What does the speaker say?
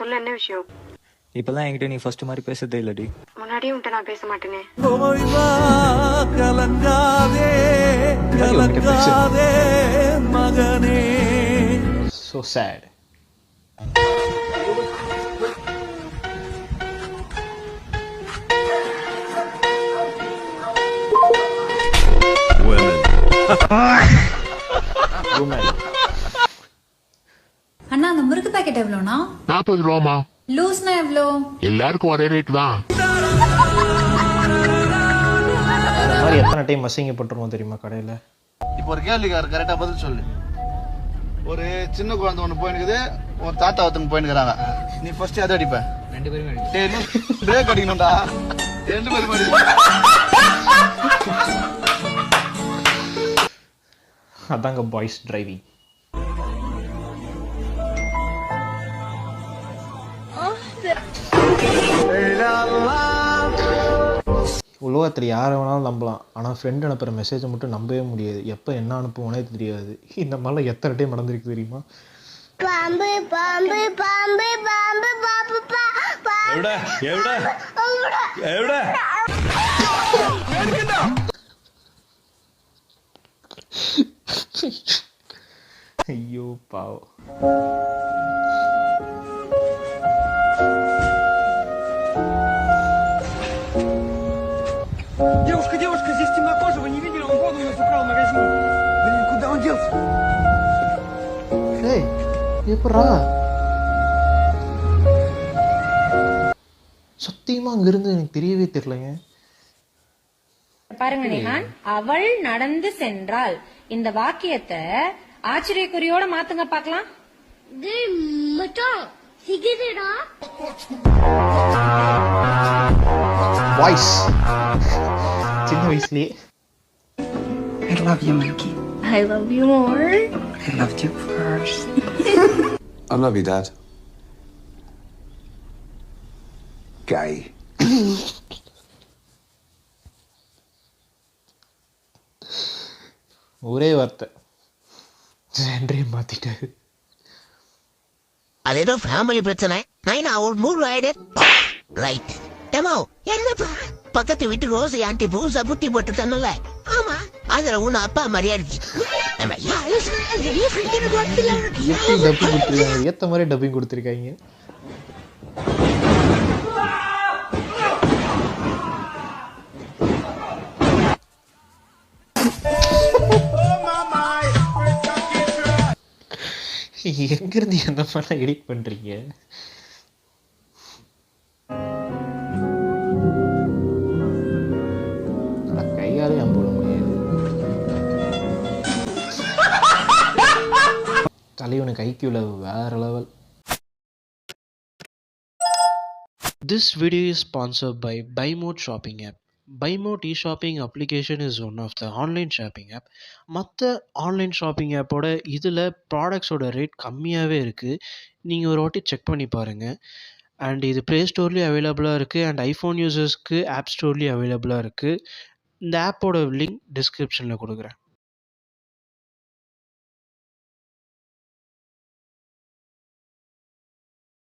சொல்லு, என்ன விஷயம்? இப்பதான் என்கிட்ட நீ ஃபர்ஸ்ட் மாதிரி பேசுறதே இல்லடி. முன்னாடியே உன்கிட்ட நான் பேச மாட்டேனே. மகனே. So sad. Women. அண்ணா அந்த முறுக்கு பாக்கெட் எவ்வளோண்ணா? 40 ரூபாமா. லூஸ்னா எவ்வளோ? எல்லாருக்கும் ஒரே ரேட் தான். இந்த மாதிரி எத்தனை டைம் அசிங்கப்பட்டுருவோம் தெரியுமா கடையில்? இப்போ ஒரு கேள்விக்கார கரெக்டாக பதில் சொல்லு. ஒரு சின்ன குழந்தை ஒன்று போயினுக்குது, ஒரு தாத்தா ஒருத்தங்க போயினுக்கிறாங்க. நீ ஃபர்ஸ்ட் எதை அடிப்ப? 2 பேரும் அடிப்பேன். பிரேக் அடிக்கணும்டா. 2 பேரும் அடிப்பேன். அதாங்க பாய்ஸ் டிரைவிங். உலகத்தில் யாரை வேணாலும் நம்பலாம், ஆனால் ஃப்ரெண்ட் அனுப்புகிற மெசேஜை மட்டும் நம்பவே முடியாது. எப்போ என்ன அனுப்புவோனே தெரியாது. இந்த மாதிரிலாம் எத்தனை டைம் நடந்திருக்கு தெரியுமா? பாம்பு பாம்பு பாம்பு பாம்பு பாம்பு ஐயோ பாவம். Девушка, здесь темнокожий, вы не видели? Он воду у нас украл в магазине. Блин, куда он делся? ஏய் எப்படா? சத்தியமா அங்கிருந்து எனக்கு தெரியவே தெரியலங்க. பாருங்க நிஹான், அவள் நடந்து சென்றாள் இந்த வாக்கியத்தை ஆச்சரியக்குறியோட மாத்துங்க பார்க்கலாம். டேய் மச்சான், சிகிரடா. வாய்ஸ் சின்ன வயசுலயே I love you, Mikey. I love you more. I loved you first. I love you, Dad. Gay. ஒரே வார்த்தை ஜென்ரே மாத்திட்டாரு. அது ஏதோ ஃபேமிலி பிரச்சனை. நான் ஒரு மூணு ஆயிடு ரைட் டெமோ என்னப்பா பக்கத்து வீட்டு ரோஸ் ஆண்டி பூசா புத்தி போட்டு தன்னல. ஆமா அதுல உன் அப்பா மரியாதை ஏத்த மாதிரி டப்பிங் கொடுத்துருக்காங்க. எங்கிருந்து எந்த மாதிரிலாம் எடிட் பண்றீங்க? கையாலே அம்புட முடியாது. தலைவனுக்கு ஐக்கியூ லெவல் வேற level. This video is sponsored by BuyMode shopping app. BuyMode e-shopping application is one of the online shopping app. மற்ற ஆன்லைன் ஷாப்பிங் ஆப்போட இதில் ப்ராடக்ட்ஸோட ரேட் கம்மியாகவே இருக்குது. நீங்கள் ஒரு வாட்டி செக் பண்ணி பாருங்கள். அண்ட் இது ப்ளே ஸ்டோர்லேயும் அவைலபிளாக இருக்குது அண்ட் ஐஃபோன் யூசர்ஸ்க்கு ஆப் ஸ்டோர்லேயும் அவைலபிளாக இருக்குது. இந்த ஆப்போட லிங்க் டிஸ்கிரிப்ஷனில் கொடுக்குறேன்.